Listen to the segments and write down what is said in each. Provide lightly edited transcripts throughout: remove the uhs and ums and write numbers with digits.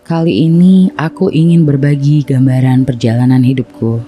Kali ini aku ingin berbagi gambaran perjalanan hidupku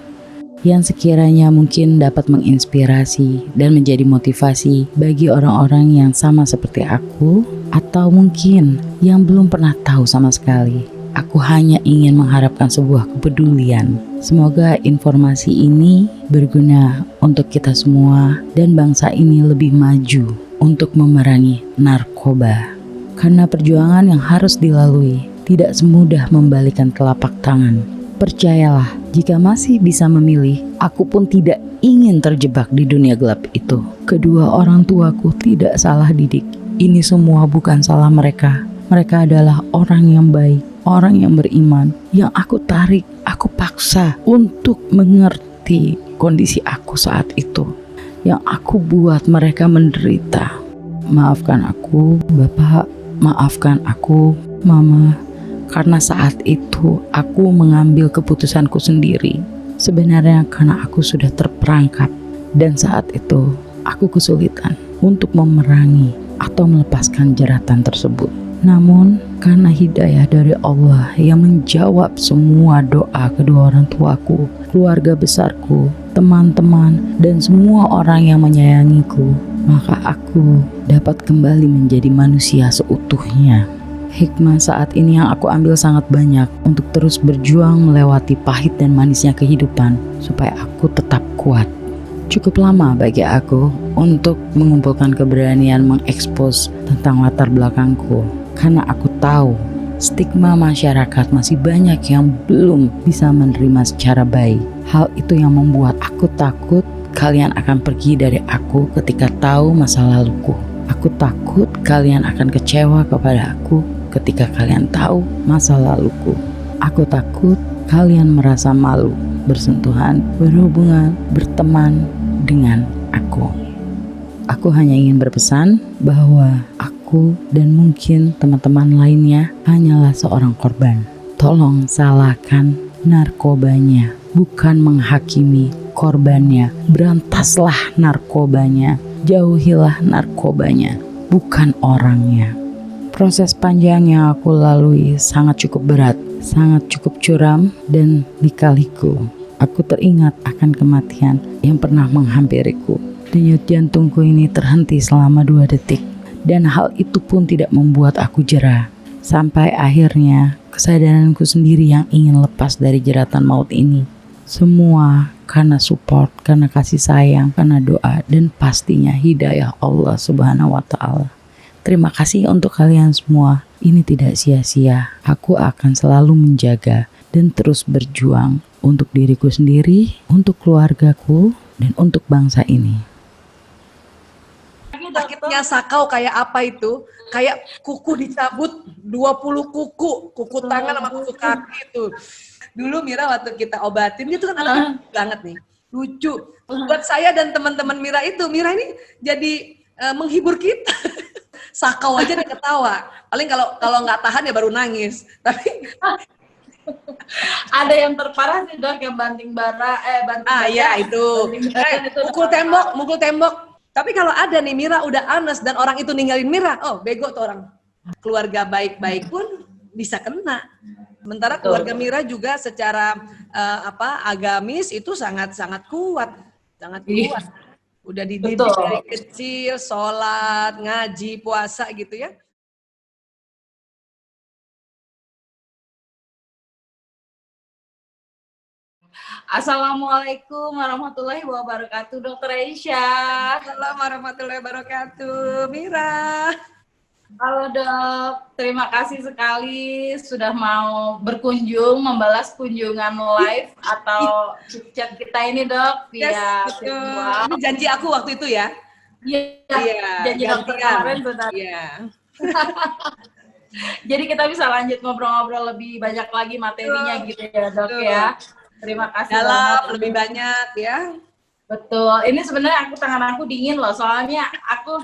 yang sekiranya mungkin dapat menginspirasi dan menjadi motivasi bagi orang-orang yang sama seperti aku atau mungkin yang belum pernah tahu sama sekali. Aku hanya ingin mengharapkan sebuah kepedulian. Semoga informasi ini berguna untuk kita semua dan bangsa ini lebih maju untuk memerangi narkoba. Karena perjuangan yang harus dilalui tidak semudah membalikan telapak tangan. Percayalah, jika masih bisa memilih, aku pun tidak ingin terjebak di dunia gelap itu. Kedua orang tuaku tidak salah didik. Ini semua bukan salah mereka. Mereka adalah orang yang baik, orang yang beriman, yang aku tarik, aku paksa untuk mengerti kondisi aku saat itu. Yang aku buat mereka menderita. Maafkan aku, Bapak. Maafkan aku, Mama. Karena saat itu aku mengambil keputusanku sendiri. Sebenarnya karena aku sudah terperangkap. Dan saat itu aku kesulitan untuk memerangi atau melepaskan jeratan tersebut. Namun karena hidayah dari Allah yang menjawab semua doa kedua orang tuaku, keluarga besarku, teman-teman, dan semua orang yang menyayangiku, maka aku dapat kembali menjadi manusia seutuhnya. Hikmah saat ini yang aku ambil sangat banyak untuk terus berjuang melewati pahit dan manisnya kehidupan supaya aku tetap kuat. Cukup lama bagi aku untuk mengumpulkan keberanian mengekspos tentang latar belakangku karena aku tahu stigma masyarakat masih banyak yang belum bisa menerima secara baik. Hal itu yang membuat aku takut kalian akan pergi dari aku ketika tahu masa laluku. Aku takut kalian akan kecewa kepada aku ketika kalian tahu masa laluku. Aku takut kalian merasa malu bersentuhan, berhubungan, berteman dengan aku. Aku hanya ingin berpesan bahwa aku dan mungkin teman-teman lainnya hanyalah seorang korban. Tolong salahkan narkobanya, bukan menghakimi korbannya. Berantaslah narkobanya, jauhilah narkobanya, bukan orangnya. Proses panjang yang aku lalui sangat cukup berat, sangat cukup curam dan lika-liku. Aku teringat akan kematian yang pernah menghampiriku. Denyut jantungku ini terhenti selama 2 detik. Dan hal itu pun tidak membuat aku jera. Sampai akhirnya kesadaranku sendiri yang ingin lepas dari jeratan maut ini. Semua karena support, karena kasih sayang, karena doa, dan pastinya hidayah Allah Subhanahu wa Ta'ala. Terima kasih untuk kalian semua. Ini tidak sia-sia. Aku akan selalu menjaga dan terus berjuang untuk diriku sendiri, untuk keluargaku, dan untuk bangsa ini. Sakitnya sakau kayak apa itu? Kayak kuku dicabut 20 kuku tangan sama kuku kaki itu. Dulu Mira waktu kita obatin, dia tuh kan anak banget nih. Lucu. Buat saya dan teman-teman Mira itu, Mira ini jadi menghibur kita. Sakau aja dia ketawa. Paling kalau nggak tahan ya baru nangis. Tapi ada yang terparah sih Dok, yang banting bara, ya itu. Mukul tembok. Tapi kalau ada nih Mira udah anes dan orang itu ninggalin Mira, oh bego tuh orang. Keluarga baik-baik pun bisa kena. Sementara keluarga Mira juga secara agamis itu sangat kuat, sangat kuat. Udah dididik dari kecil, sholat, ngaji, puasa gitu ya. Assalamualaikum warahmatullahi wabarakatuh, Dr. Aisyah. Assalamualaikum warahmatullahi wabarakatuh, Mira. Halo Dok, terima kasih sekali sudah mau berkunjung, membalas kunjungan live atau chat kita ini Dok. Ini janji aku waktu itu ya. Iya, janji dokter kemarin benar. Iya. Jadi kita bisa lanjut ngobrol-ngobrol lebih banyak lagi materinya gitu ya Dok ya. Terima kasih banget. Lebih banyak ya. Betul. Ini sebenarnya tangan aku dingin loh, soalnya aku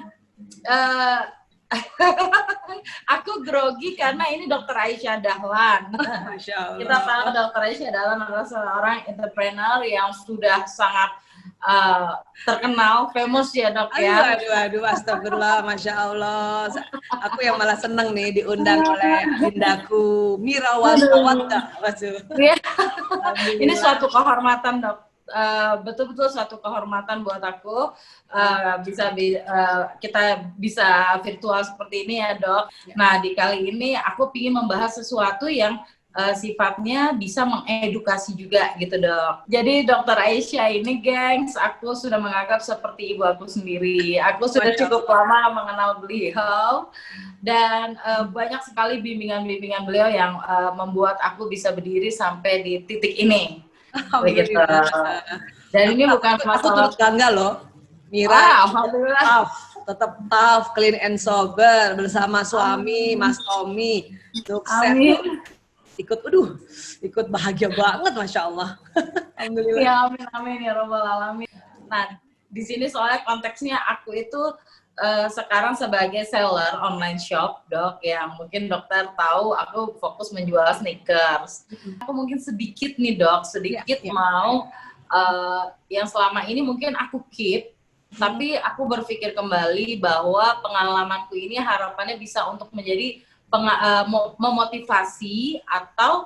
aku grogi karena ini Dr. Aisyah Dahlan. Masya Allah. Kita tahu Dr. Aisyah Dahlan adalah seorang entrepreneur yang sudah sangat terkenal, famous ya dok ya. Aduh, astagfirullah, Masya Allah. Aku yang malah seneng nih diundang oleh Dindaku, Mira Wasawata. Iya. Ini suatu kehormatan dok. Betul-betul suatu kehormatan buat aku kita bisa virtual seperti ini ya dok. Nah di kali ini aku ingin membahas sesuatu yang sifatnya bisa mengedukasi juga gitu dok. Jadi dokter Aisyah ini gengs, aku sudah menganggap seperti ibu aku sendiri. Aku sudah cukup lama mengenal beliau dan banyak sekali bimbingan-bimbingan beliau yang membuat aku bisa berdiri sampai di titik ini. Begitu. Dan ini bukan masalah. Aku turut bangga loh, Mira. Alhamdulillah. Tetap tough, clean and sober bersama suami Mas Tommy. Sukses. Ikut bahagia banget, Masya Allah. Alhamdulillah. Ya, amin ya robbal alamin. Nah, di sini soalnya konteksnya aku itu sekarang sebagai seller online shop dok, yang mungkin dokter tahu aku fokus menjual sneakers. Aku mungkin sedikit nih dok, mau yang selama ini mungkin aku keep, tapi aku berpikir kembali bahwa pengalamanku ini harapannya bisa untuk menjadi memotivasi atau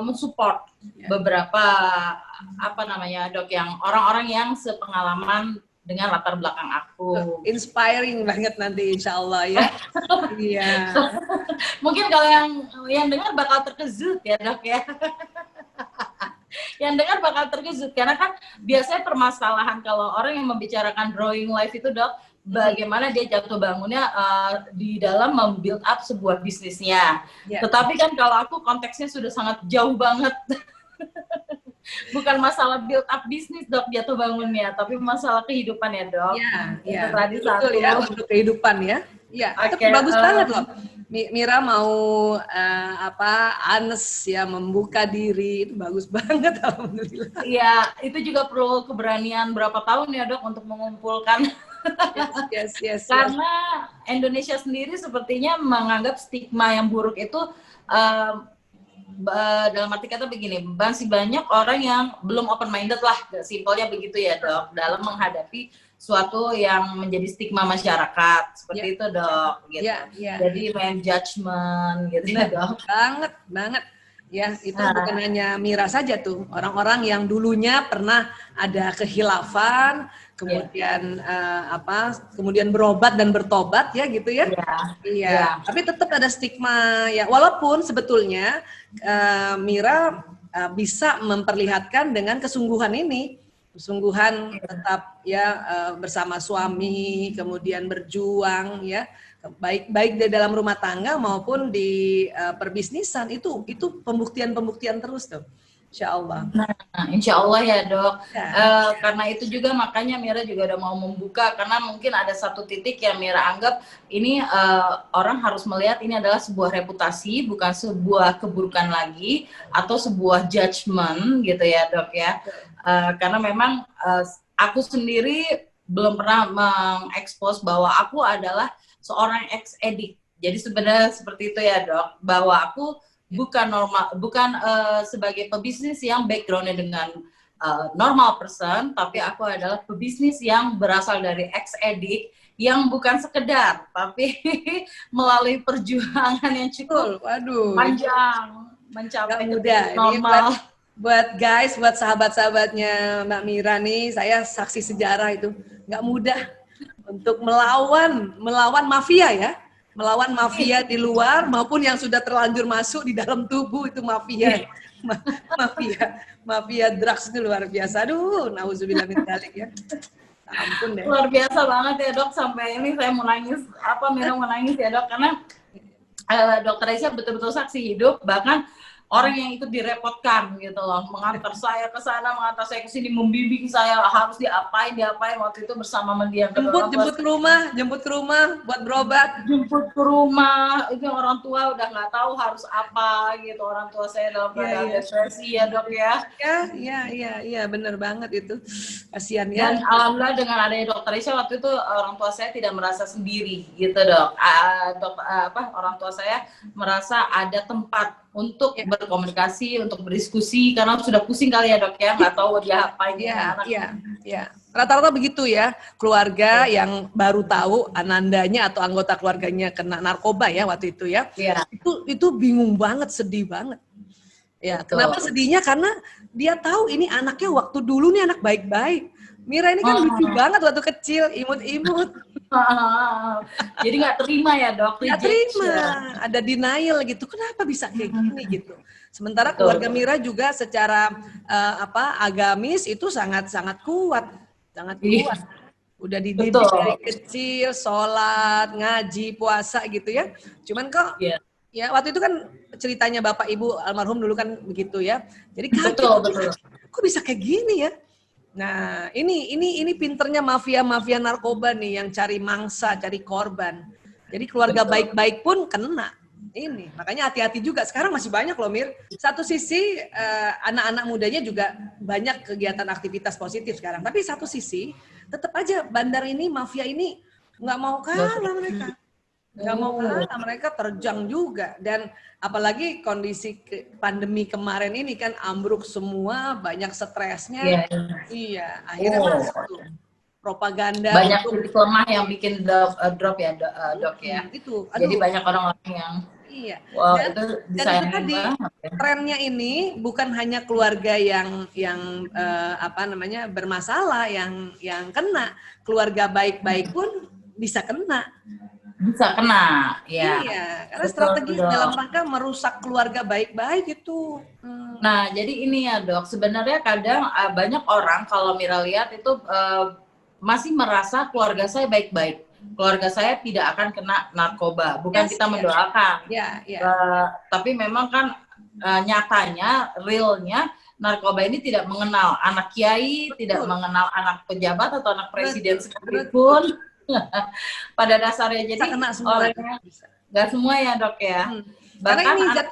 mensupport beberapa dok, yang orang-orang yang sepengalaman dengan latar belakang aku. Inspiring banget nanti insya Allah ya. Iya. Mungkin kalau yang dengar bakal terkejut ya dok ya. Yang dengar bakal terkejut karena kan biasanya permasalahan kalau orang yang membicarakan drawing life itu dok, bagaimana dia jatuh bangunnya di dalam membuild up sebuah bisnisnya. Tetapi kan kalau aku konteksnya sudah sangat jauh banget. Bukan masalah build up bisnis dok jatuh bangunnya, tapi masalah kehidupan ya dok. Iya. Itu tadi satu ya, untuk kehidupan ya. Iya. Tapi bagus banget loh. Mira mau honest ya, membuka diri, itu bagus banget alhamdulillah. Iya, itu juga perlu keberanian berapa tahun ya dok untuk mengumpulkan. Yes. Karena Indonesia sendiri sepertinya menganggap stigma yang buruk itu dalam arti kata begini, masih banyak orang yang belum open minded lah, simpelnya begitu ya dok, dalam menghadapi suatu yang menjadi stigma masyarakat seperti itu dok, gitu. Jadi main judgment gitu ya dok. Banget. Ya, itu bukan hanya Mira saja tuh, orang-orang yang dulunya pernah ada kehilafan, kemudian kemudian berobat dan bertobat ya gitu ya. Iya. Tapi tetap ada stigma ya, walaupun sebetulnya Mira bisa memperlihatkan dengan kesungguhan ini, kesungguhan tetap ya bersama suami, kemudian berjuang ya, baik di dalam rumah tangga maupun di perbisnisan, itu pembuktian terus tuh. Insya Allah. Nah, insya Allah ya dok. Karena itu juga makanya Mira juga udah mau membuka, karena mungkin ada satu titik yang Mira anggap ini orang harus melihat ini adalah sebuah reputasi, bukan sebuah keburukan lagi atau sebuah judgment gitu ya dok ya. Karena memang aku sendiri belum pernah mengekspos bahwa aku adalah seorang ex-addict. Jadi sebenarnya seperti itu ya dok, bahwa aku bukan sebagai pebisnis yang backgroundnya dengan normal person, tapi aku adalah pebisnis yang berasal dari ex-addict yang bukan sekedar, tapi melalui perjuangan yang cukup panjang mencapai normal. Buat sahabat-sahabatnya Mbak Mira nih, saya saksi sejarah itu nggak mudah untuk melawan mafia ya. Melawan mafia di luar maupun yang sudah terlanjur masuk di dalam tubuh, itu mafia. Mafia drugs itu luar biasa. Aduh, nauzubillah min dzalik ya. Ampun deh. Luar biasa banget ya dok, sampai ini saya mau nangis. Mira mau nangis ya dok, karena dokter Aisyah betul-betul saksi hidup, bahkan orang yang ikut direpotkan gitu loh, mengantar saya ke sana, mengantar saya ke sini, membimbing saya harus diapain waktu itu bersama mendiang jemput ke rumah buat berobat, jemput ke rumah, itu orang tua udah nggak tahu harus apa gitu, orang tua saya dalam keadaan depresi ya dok ya. Iya benar banget itu, kasihan ya. Dan alhamdulillah dengan adanya dokter Aisyah waktu itu orang tua saya tidak merasa sendiri gitu dok. Orang tua saya merasa ada tempat untuk berkomunikasi, untuk berdiskusi, karena sudah pusing kali ya dok ya, nggak tahu dia apain ya anak. Iya. Rata-rata begitu ya, keluarga yang baru tahu anandanya atau anggota keluarganya kena narkoba ya waktu itu ya. Iya. Itu bingung banget, sedih banget. Ya, Betul. kenapa sedihnya? Karena dia tahu ini anaknya waktu dulu nih anak baik-baik. Mira ini kan lucu banget waktu kecil, imut-imut. Jadi nggak terima ya dok? Nggak terima, ada denial gitu. Kenapa bisa kayak gini gitu? Sementara Betul. keluarga Mira juga secara agamis itu sangat-sangat kuat, sangat kuat. Udah dididik dari kecil, sholat, ngaji, puasa gitu ya. Cuman kok ya waktu itu kan ceritanya bapak ibu almarhum dulu kan begitu ya. Jadi kaget, kok bisa kayak gini ya? Nah, ini pinternya mafia narkoba nih yang cari mangsa, cari korban. Jadi keluarga baik-baik pun kena. Ini, makanya hati-hati juga. Sekarang masih banyak loh, Mir. Satu sisi anak-anak mudanya juga banyak kegiatan aktivitas positif sekarang. Tapi satu sisi tetap aja bandar ini, mafia ini nggak mau kalah mereka. Nggak mau kalah, mereka terjang juga. Dan apalagi kondisi pandemi kemarin ini kan ambruk semua, banyak stresnya. Iya, akhirnya masuk tuh. Propaganda. Banyak titik lemah yang bikin drop ya dok ya. Itu, jadi banyak orang-orang yang wow, dan itu tadi trennya ini bukan hanya keluarga yang bermasalah, yang kena, keluarga baik-baik pun bisa kena. Bisa kena, ya. Iya, karena strategi dalam rangka merusak keluarga baik-baik itu. Nah, jadi ini ya dok, sebenarnya kadang banyak orang kalau Mira lihat itu masih merasa keluarga saya baik-baik. Keluarga saya tidak akan kena narkoba. Bukan kita mendoakan. Tapi memang kan nyatanya, realnya, narkoba ini tidak mengenal anak kiai, tidak mengenal anak pejabat atau anak presiden sekalipun. Pada dasarnya jadi orangnya nggak semua ya dok ya. Karena ini zat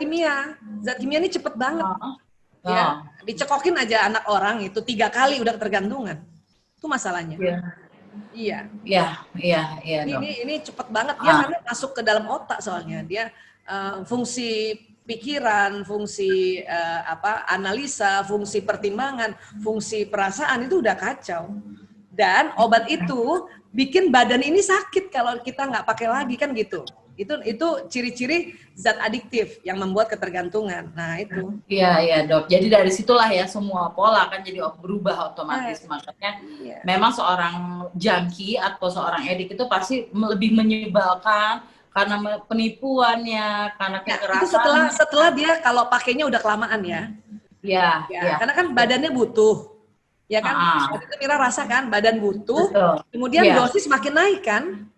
kimia ini cepet banget. Ya, dicekokin aja anak orang itu 3 kali udah ketergantungan. Itu masalahnya. Iya. Ini cepet banget dia karena masuk ke dalam otak soalnya dia fungsi pikiran, fungsi analisa, fungsi pertimbangan, fungsi perasaan itu udah kacau. Dan obat itu bikin badan ini sakit kalau kita nggak pakai lagi kan gitu. Itu ciri-ciri zat adiktif yang membuat ketergantungan. Nah itu. Iya dok. Jadi dari situlah ya semua pola kan jadi berubah otomatis. Makanya memang seorang junkie atau seorang edik itu pasti lebih menyebalkan karena penipuannya, karena kekerasan. Itu setelah dia kalau pakainya udah kelamaan ya. Iya. Karena kan badannya butuh. Ya kan, waktu itu Mira rasa kan badan butuh, kemudian dosis makin naik kan?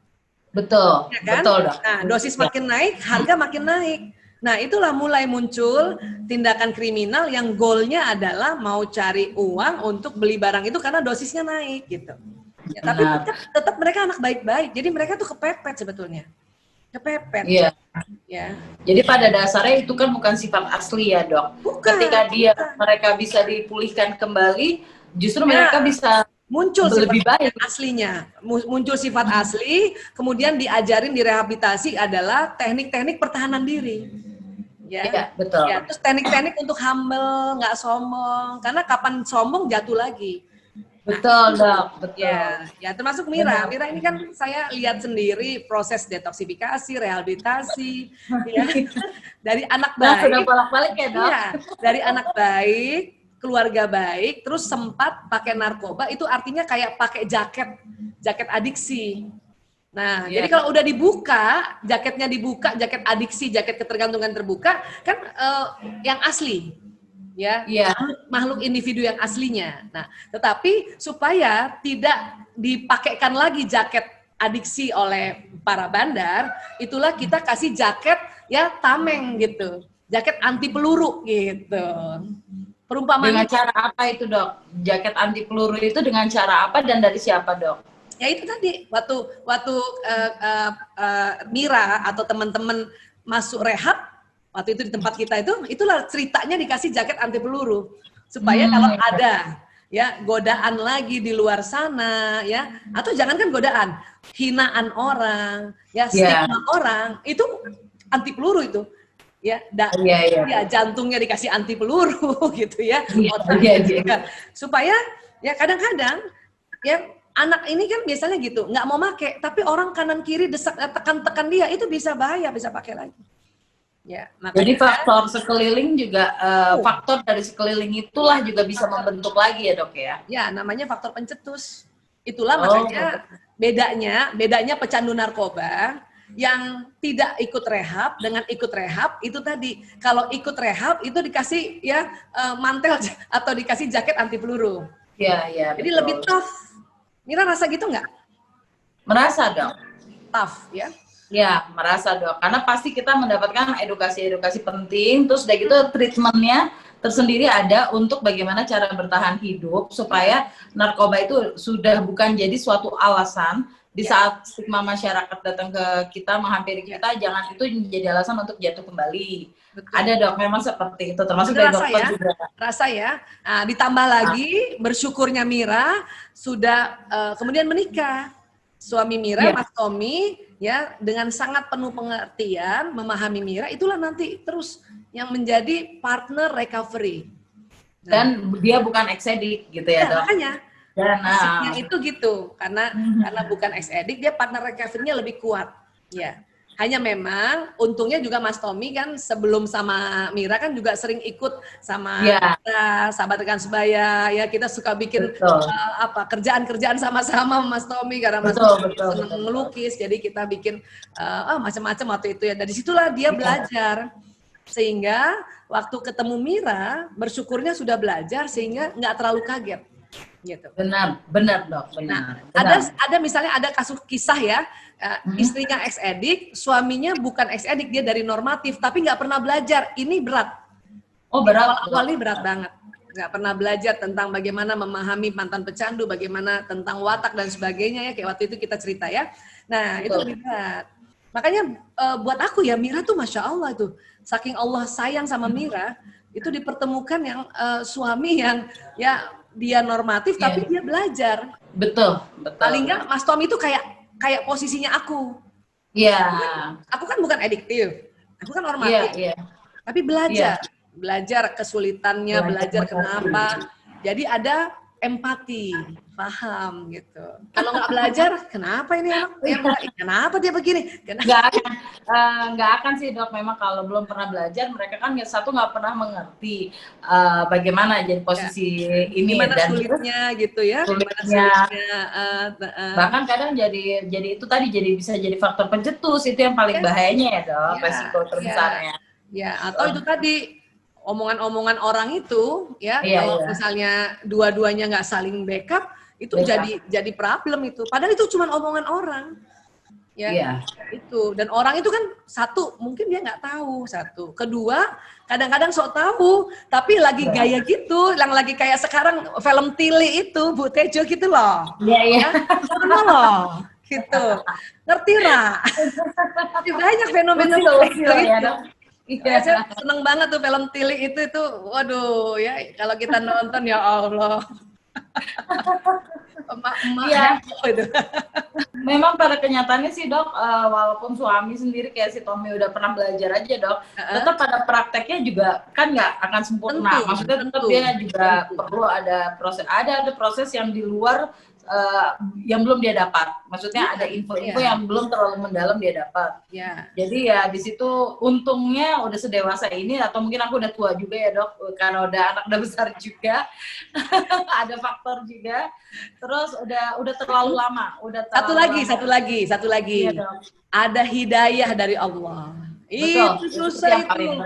Betul, ya kan? Betul dok. Nah dosis makin naik, harga makin naik. Nah itulah mulai muncul tindakan kriminal yang goalnya adalah mau cari uang untuk beli barang itu karena dosisnya naik gitu. Ya, tapi tetap mereka anak baik-baik, jadi mereka tuh kepepet sebetulnya. Kepepet. Iya. Ya. Jadi pada dasarnya itu kan bukan sifat asli ya dok. Ketika mereka bisa dipulihkan kembali, justru mereka bisa muncul lebih baik aslinya. Muncul sifat asli, kemudian diajarin direhabilitasi adalah teknik-teknik pertahanan diri. Ya, betul. Ya, terus teknik-teknik untuk humble, nggak sombong. Karena kapan sombong jatuh lagi. Betul, dok. Betul. Ya, termasuk Mira. Mira ini kan saya lihat sendiri proses detoksifikasi, rehabilitasi, ya. Dari anak baik. Sudah bolak-balik ya, dok. Ya, dari anak baik, keluarga baik, terus sempat pakai narkoba, itu artinya kayak pakai jaket adiksi. Nah, jadi kalau udah dibuka, jaketnya dibuka, jaket adiksi, jaket ketergantungan terbuka, kan yang asli. Ya, makhluk individu yang aslinya. Nah, tetapi supaya tidak dipakaikan lagi jaket adiksi oleh para bandar, itulah kita kasih jaket ya tameng gitu, jaket anti peluru gitu. Perumpamaan dengan cara apa itu dok? Jaket anti peluru itu dengan cara apa dan dari siapa dok? Ya itu tadi waktu Mira atau teman-teman masuk rehab. Waktu itu di tempat kita itulah ceritanya dikasih jaket anti peluru supaya kalau ada ya godaan lagi di luar sana ya, atau jangankan godaan, hinaan orang, ya stigma orang itu anti peluru itu. ya, ya jantungnya dikasih anti peluru gitu ya, otaknya juga. Supaya ya kadang-kadang ya anak ini kan biasanya gitu, nggak mau make, tapi orang kanan kiri desak tekan-tekan dia, itu bisa bahaya, bisa pakai lagi. Ya, makanya, jadi faktor sekeliling juga faktor dari sekeliling itulah juga bisa membentuk lagi ya dok ya. Ya, namanya faktor pencetus. Itulah makanya bedanya pecandu narkoba yang tidak ikut rehab dengan ikut rehab itu tadi. Kalau ikut rehab itu dikasih ya mantel atau dikasih jaket anti peluru. Iya. Jadi lebih tough. Mira rasa gitu nggak? Merasa dok. Tough ya. Ya, merasa dok. Karena pasti kita mendapatkan edukasi-edukasi penting, terus udah gitu treatmentnya tersendiri ada untuk bagaimana cara bertahan hidup supaya narkoba itu sudah bukan jadi suatu alasan di saat stigma masyarakat datang ke kita, menghampiri kita, jangan itu menjadi alasan untuk jatuh kembali. Betul. Ada dok, memang seperti itu, termasuk dari dokter ya, juga. Rasa ya, nah, ditambah lagi bersyukurnya Mira sudah kemudian menikah. Suami Mira, Mas Tommy, ya dengan sangat penuh pengertian, memahami Mira, itulah nanti terus yang menjadi partner recovery. Dan dia bukan ex-addict gitu ya dok? Makanya. Asiknya itu gitu, karena bukan ex-addict, dia partner recovery-nya lebih kuat. Ya. Hanya memang untungnya juga Mas Tommy kan sebelum sama Mira kan juga sering ikut sama kita, Sahabat Rekan Sebaya, ya kita suka bikin kerjaan-kerjaan sama-sama Mas Tommy karena Mas Tommy senang melukis, jadi kita bikin macam-macam waktu itu ya. Dari situlah dia belajar, sehingga waktu ketemu Mira bersyukurnya sudah belajar sehingga nggak terlalu kaget. Gitu. Benar dok, benar. Nah, ada misalnya ada kasus kisah ya, istrinya ex-addict, suaminya bukan ex-addict, dia dari normatif, tapi nggak pernah belajar. Ini berat. Oh berat. Awalnya berat banget. Nggak pernah belajar tentang bagaimana memahami mantan pecandu, bagaimana tentang watak dan sebagainya ya, kayak waktu itu kita cerita ya. Nah itu lebih berat. Makanya buat aku ya Mira tuh Masya Allah tuh, saking Allah sayang sama Mira, itu dipertemukan yang suami yang ya dia normatif tapi dia belajar. Betul. Paling nggak Mas Tommy itu kayak posisinya aku. Iya. Aku kan bukan adiktif. Aku kan normatif. Tapi belajar kesulitannya, belajar kenapa. Jadi ada empati, paham gitu. Kalau nggak belajar, kenapa ini anak? Kenapa dia begini? Nggak akan sih dok. Memang kalau belum pernah belajar, mereka kan satu nggak pernah mengerti bagaimana jadi posisi ini gimana dan sulitnya gitu ya. Sulitnya. Bahkan kadang jadi itu tadi bisa jadi faktor pencetus, itu yang paling bahayanya ya dok, resiko terbesarnya. Ya, atau itu tadi omongan-omongan orang itu ya, kalau misalnya dua-duanya nggak saling backup, itu jadi problem itu. Padahal itu cuma omongan orang. Ya, itu. Dan orang itu kan satu, mungkin dia nggak tahu, satu. Kedua, kadang-kadang sok tahu, tapi lagi gaya gitu, yang lagi kayak sekarang film Tili itu, Bu Tejo gitu loh. Iya. Sama loh, gitu. Ngerti lah. Banyak fenomena gitu. Iya, saya seneng banget tuh film Tili itu, waduh ya, kalau kita nonton ya Allah. Emak-emak itu. Memang pada kenyataannya sih dok, walaupun suami sendiri kayak si Tommy udah pernah belajar aja dok, tetap pada prakteknya juga kan nggak akan sempurna. Maksudnya tetap dia juga perlu ada proses yang di luar yang belum dia dapat. Maksudnya ada info-info yang belum terlalu mendalam dia dapat. Jadi ya di situ untungnya udah sedewasa ini, atau mungkin aku udah tua juga ya dok, karena udah besar juga. Ada faktor juga. Terus udah terlalu lama. Satu lagi. Ada hidayah dari Allah. Betul. Itu susah itu.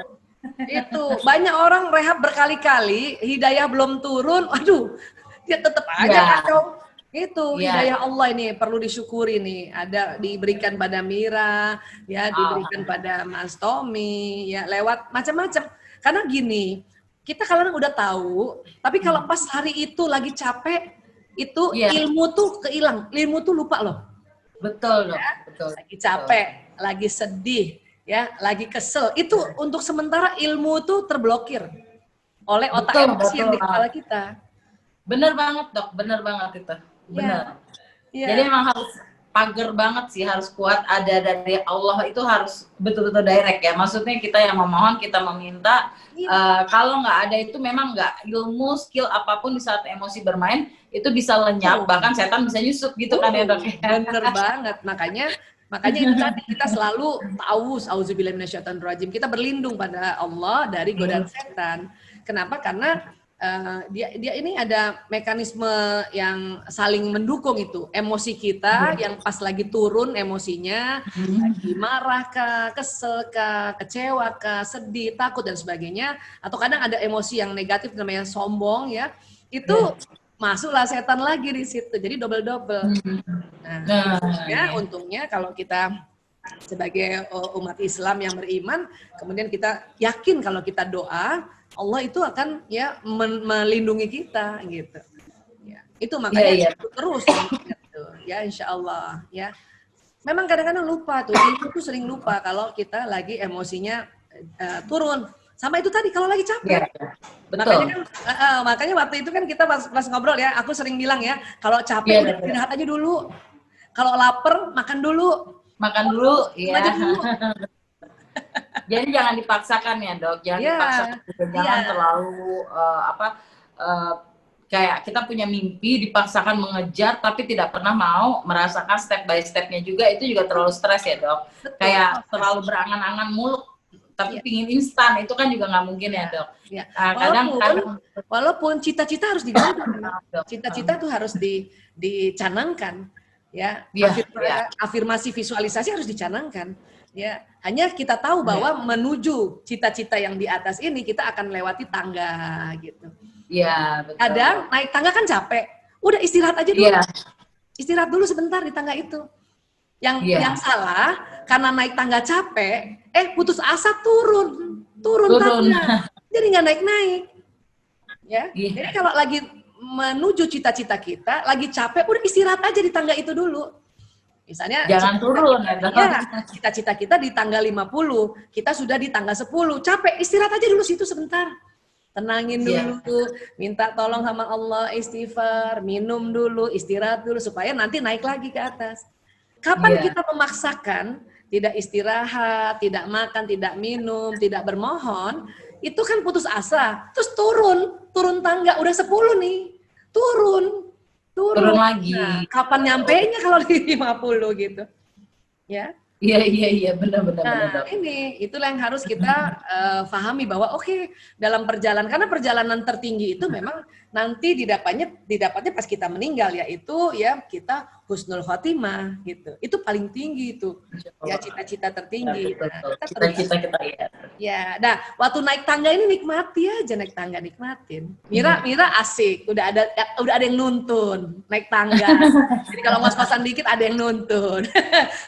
Itu banyak orang rehab berkali-kali, hidayah belum turun, aduh, dia tetap aja kacau. Itu hidayah Allah ini perlu disyukuri nih, ada diberikan pada Mira, ya diberikan pada Mas Tommy, ya lewat macam-macam. Karena gini, kita kadang udah tahu, tapi kalau pas hari itu lagi capek, itu ilmu tuh kehilang, ilmu tuh lupa loh. Betul dong. Betul. Lagi capek, lagi sedih, ya, lagi kesel, itu untuk sementara ilmu tuh terblokir oleh otak emosi yang di kepala kita. Bener banget dok, bener banget itu. Benar. Jadi emang pagar banget sih, harus kuat, ada dari Allah, itu harus betul-betul direct ya. Maksudnya kita yang memohon, kita meminta. Kalau nggak ada itu memang nggak, ilmu, skill apapun di saat emosi bermain itu bisa lenyap, bahkan setan bisa nyusup gitu kan ya dok. Bener banget, makanya itu tadi kita selalu auzubillahi minasyaitonirrajim, kita berlindung pada Allah dari godaan setan. Kenapa? Karena dia ini ada mekanisme yang saling mendukung itu. Emosi kita yang pas lagi turun emosinya, lagi marah kah, kesel kah, kecewa kah, sedih, takut dan sebagainya, atau kadang ada emosi yang negatif namanya sombong ya, itu masuklah setan lagi di situ. Jadi double-double. Nah, untungnya kalau kita sebagai umat Islam yang beriman, kemudian kita yakin kalau kita doa, Allah itu akan ya melindungi kita gitu. Ya, itu makanya terus gitu. Ya insya Allah ya. Memang kadang-kadang lupa tuh, itu sering lupa kalau kita lagi emosinya turun. Sama itu tadi kalau lagi capek. Betul. Makanya waktu itu kan kita pas ngobrol ya, aku sering bilang ya, kalau capek istirahat aja dulu. Kalau lapar makan dulu. Iya. Jadi jangan dipaksakan ya dok, jangan dipaksakan, jangan terlalu kayak kita punya mimpi dipaksakan mengejar tapi tidak pernah mau merasakan step by stepnya juga, itu juga terlalu stres ya dok. Betul. Kayak terlalu berangan-angan mulu tapi pingin instan, itu kan juga nggak mungkin ya dok. Kadang walaupun cita-cita harus diganti, cita-cita tuh harus dicanangkan ya, afirmasi visualisasi harus dicanangkan. Ya, hanya kita tahu bahwa menuju cita-cita yang di atas ini kita akan melewati tangga gitu. Iya, betul. Kadang naik tangga kan capek. Udah istirahat aja dulu. Istirahat dulu sebentar di tangga itu. Yang salah karena naik tangga capek, putus asa turun tangga. Jadi nggak naik-naik. Ya. Jadi kalau lagi menuju cita-cita kita, lagi capek, udah istirahat aja di tangga itu dulu. Misalnya jangan turun ya. Cita-cita kita di tangga 50, kita sudah di tangga 10, capek, istirahat aja dulu situ sebentar. Tenangin dulu, minta tolong sama Allah, istighfar, minum dulu, istirahat dulu supaya nanti naik lagi ke atas. Kapan kita memaksakan tidak istirahat, tidak makan, tidak minum, tidak bermohon, itu kan putus asa. Terus turun tangga udah 10 nih. Turun lagi. Nah, kapan nyampainya kalau di 50 gitu. Ya. Iya, benar. Itulah yang harus kita pahami bahwa dalam perjalanan, karena perjalanan tertinggi itu memang nanti didapatnya pas kita meninggal, yaitu ya kita husnul khotimah gitu. Itu paling tinggi itu. Ya cita-cita tertinggi. Cita-cita kita ya. Nah, waktu naik tangga ini nikmati aja, naik tangga nikmatin. Mira asik, udah ada yang nuntun naik tangga. Jadi kalau ngos-ngosan dikit ada yang nuntun.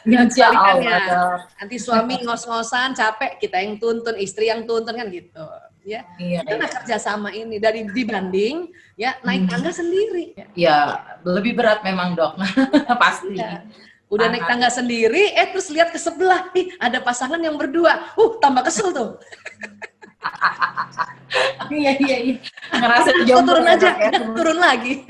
Insya Allah. Nanti suami ngos-ngosan capek, kita yang tuntun, istri yang tuntun kan gitu. Ya, kita kerja sama ini dibanding ya naik tangga sendiri. Ya, lebih berat memang dok, pasti. Udah naik tangga sendiri, terus lihat ke sebelah, ada pasangan yang berdua, tambah kesel tuh. Iya. Ngerasa jauh. Turun aja, turun lagi.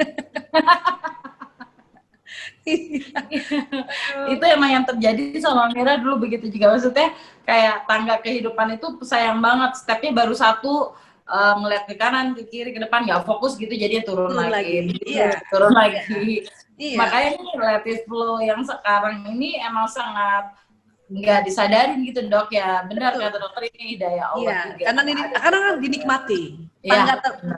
Itu emang yang terjadi sama Mira dulu begitu juga, maksudnya kayak tangga kehidupan itu sayang banget, stepnya baru satu, ngeliat ke kanan, ke kiri, ke depan nggak fokus gitu, jadi turun lagi. Turun lagi. Makanya nih lattice flow yang sekarang ini emang sangat nggak disadarin gitu dok ya, benar kata dokter, ini hidayah Allah juga. Karena kan dinikmati,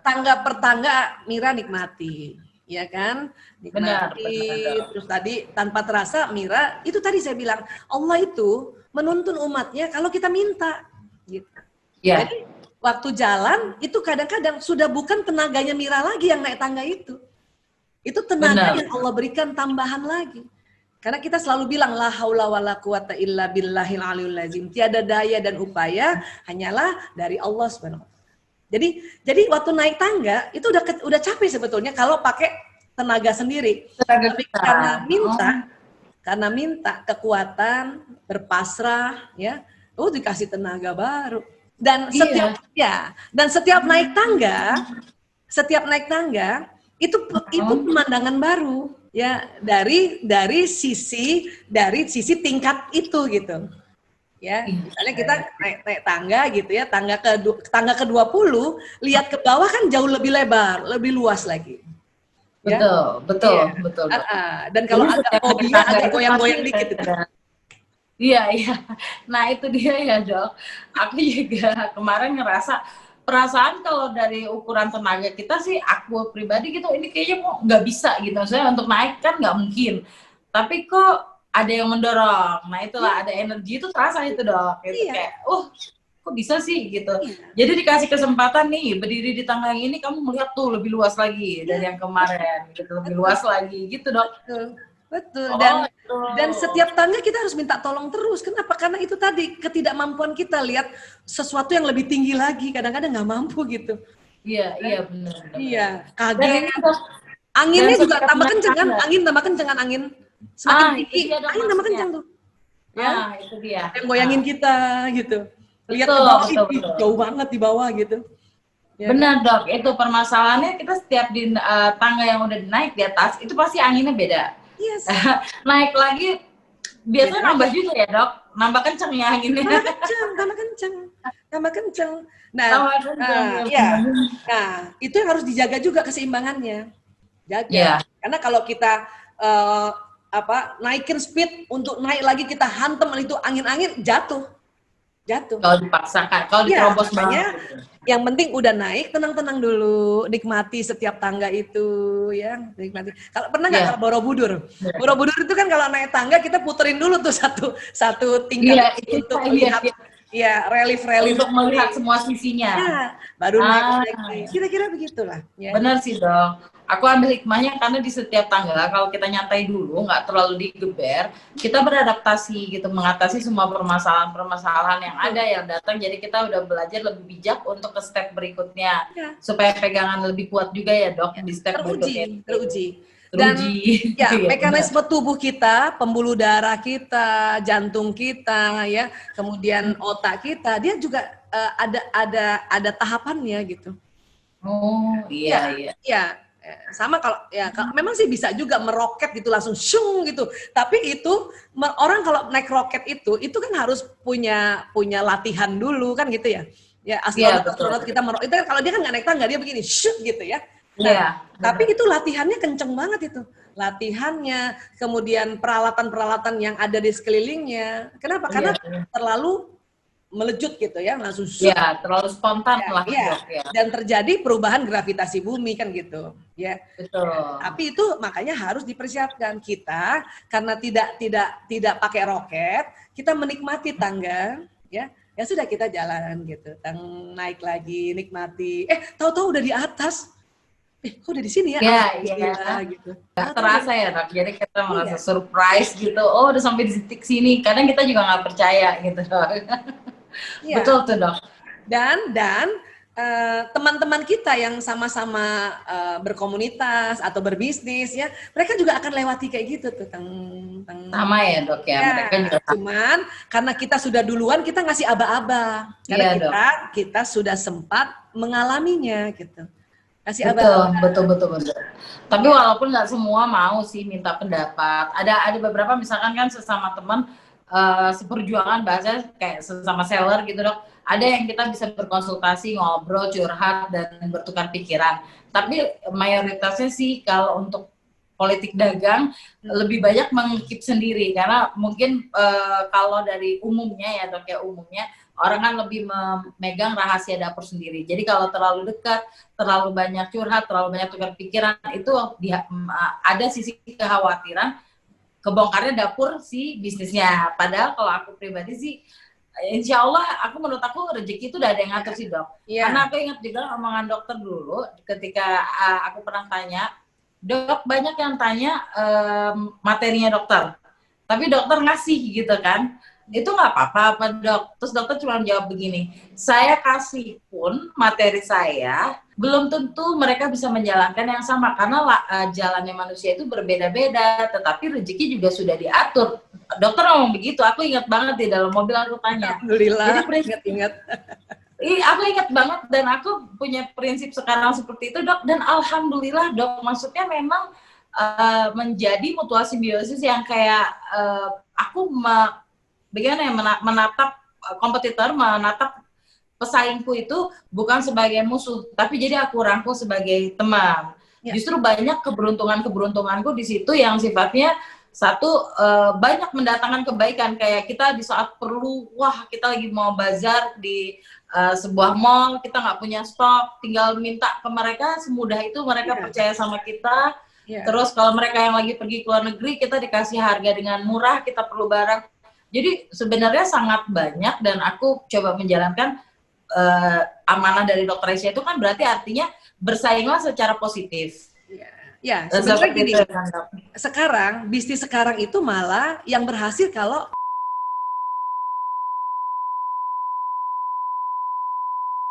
tangga per tangga Mira nikmati. Ya kan, nikmati. Benar. Terus tadi tanpa terasa Mira, itu tadi saya bilang Allah itu menuntun umatnya kalau kita minta gitu. Jadi waktu jalan itu kadang-kadang sudah bukan tenaganya Mira lagi yang naik tangga itu tenaga yang Allah berikan tambahan lagi. Karena kita selalu bilang la haula wala quwata illa billahil aliyul azim, tiada daya dan upaya hanyalah dari Allah Subhanahu wa taala. Jadi waktu naik tangga itu udah capek sebetulnya kalau pakai tenaga sendiri. Tapi karena minta kekuatan, berpasrah, ya, dikasih tenaga baru. Dan setiap naik tangga itu pemandangan baru. Ya, dari sisi tingkat itu gitu. Ya, misalnya kita naik tangga gitu ya, tangga ke-20, lihat ke bawah kan jauh lebih lebar, lebih luas lagi. Ya? Betul. Dan kalau Jadi agak setiap naik fobia, tangga agak itu goyang-goyang pasti dikit. Iya. Nah itu dia ya dok. Aku juga kemarin ngerasa perasaan kalau dari ukuran tenaga kita sih, aku pribadi gitu, ini kayaknya kok nggak bisa gitu. Maksudnya untuk naik kan nggak mungkin. Tapi kok ada yang mendorong. Nah itulah ada energi itu terasa itu dok. Itu Iya. kayak, kok bisa sih gitu. Iya. Jadi dikasih kesempatan nih berdiri di tangga yang ini, kamu melihat tuh lebih luas lagi dari yang kemarin, gitu lebih luas lagi gitu dok. Betul. Betul. Dan setiap tangga kita harus minta tolong terus. Kenapa? Karena itu tadi ketidakmampuan kita lihat sesuatu yang lebih tinggi lagi. Kadang-kadang nggak mampu gitu. Iya benar. Iya, kaget. Anginnya juga tambah kenceng kan? Angin tambah kenceng kan angin. Semakin tinggi, angin tambah kenceng tuh. Ya, itu dia. Yang goyangin kita gitu. Lihat ke Betul, bawah, betul. jauh banget di bawah gitu. Ya, benar dok, itu permasalahannya kita setiap di tangga yang udah naik di atas, itu pasti anginnya beda. Yes. Naik lagi, biasanya nambah juga ya dok? Nambah kenceng ya anginnya? Tambah kenceng. Nah, itu yang harus dijaga juga keseimbangannya. Jaga. Yeah. Karena kalau kita naikin speed untuk naik lagi kita hantem itu angin-angin jatuh. Kalau dipaksakan, kalau diterobos banget. Yang penting udah naik, tenang-tenang dulu, nikmati setiap tangga itu, ya, nikmati. Kalau pernah nggak kalau Borobudur? Borobudur itu kan kalau naik tangga kita puterin dulu tuh satu tingkat untuk melihat, relief untuk melihat semua sisinya. Ya, baru naik lagi. Kira-kira begitulah. Ya. Benar sih dok. Aku ambil hikmahnya karena di setiap tangga kalau kita nyantai dulu, nggak terlalu digeber, kita beradaptasi gitu, mengatasi semua permasalahan yang ada yang datang. Jadi kita udah belajar lebih bijak untuk ke step berikutnya, supaya pegangan lebih kuat juga ya dok di step berikutnya. Teruji. Dan mekanisme tubuh kita, pembuluh darah kita, jantung kita, ya, kemudian otak kita, dia juga ada tahapannya gitu. Oh iya. Sama kalau memang sih bisa juga meroket gitu langsung syung gitu. Tapi itu orang kalau naik roket itu kan harus punya latihan dulu kan gitu ya. Ya astronot kita itu kalau dia kan nggak naik tangga dia begini syuk gitu ya. Nah, tapi itu latihannya kenceng banget itu. Latihannya, kemudian peralatan-peralatan yang ada di sekelilingnya. Kenapa? Karena terlalu melejut gitu ya, langsung terlalu spontan lah. Dan terjadi perubahan gravitasi bumi kan gitu. Ya. Betul. Tapi itu makanya harus dipersiapkan kita karena tidak pakai roket, kita menikmati tangga, ya sudah kita jalan gitu, naik lagi, nikmati. Tahu-tahu udah di atas. Kok udah di sini ya? Gitu. Gak terasa ya, Rak. Jadi kita merasa surprise gitu. Oh, udah sampai di titik sini. Kadang kita juga nggak percaya gitu. Betul tuh dok. Dan teman-teman kita yang sama-sama berkomunitas atau berbisnis ya, mereka juga akan lewati kayak gitu tuh. Sama ya dok ya. Mereka juga cuman karena kita sudah duluan kita ngasih aba-aba. Karena kita sudah sempat mengalaminya gitu. Kasih aba-aba. Betul. Tapi walaupun nggak semua mau sih minta pendapat. Ada beberapa misalkan kan sesama teman seperjuangan bahasa kayak sesama seller gitu dok. Ada yang kita bisa berkonsultasi, ngobrol, curhat dan bertukar pikiran. Tapi mayoritasnya sih kalau untuk politik dagang lebih banyak mengkeep sendiri karena mungkin kalau dari umumnya ya dok ya umumnya orang kan lebih memegang rahasia dapur sendiri. Jadi kalau terlalu dekat, terlalu banyak curhat, terlalu banyak tukar pikiran itu ada sisi kekhawatiran kebongkarnya dapur si bisnisnya. Padahal kalau aku pribadi sih, insya Allah menurut aku rezeki itu udah ada yang ngatur sih dok. Karena aku ingat juga omongan dokter dulu ketika aku pernah tanya, dok banyak yang tanya materinya dokter, tapi dokter ngasih gitu kan. Itu nggak apa-apa dok. Terus dokter cuma jawab begini, saya kasih pun materi saya belum tentu mereka bisa menjalankan yang sama karena jalannya manusia itu berbeda-beda, tetapi rezeki juga sudah diatur. Dokter ngomong begitu, aku ingat banget di dalam mobil aku tanya. Alhamdulillah. Jadi ingat. Aku ingat banget dan aku punya prinsip sekarang seperti itu dok. Dan alhamdulillah dok, maksudnya memang menjadi mutual simbiosis yang kayak aku bagaimana ya, menatap kompetitor, menatap pesaingku itu bukan sebagai musuh, tapi jadi aku rangkul sebagai teman. Ya. Justru banyak keberuntunganku di situ yang sifatnya satu, banyak mendatangkan kebaikan. Kayak kita di saat perlu, wah kita lagi mau bazar di sebuah mall, kita nggak punya stok, tinggal minta ke mereka, semudah itu mereka percaya sama kita. Terus kalau mereka yang lagi pergi ke luar negeri, kita dikasih harga dengan murah, kita perlu barang. Jadi sebenarnya sangat banyak, dan aku coba menjalankan amanah dari Dr. Aisyah itu kan berarti artinya bersainglah secara positif. Ya, sebenarnya gini, sekarang bisnis sekarang itu malah yang berhasil kalau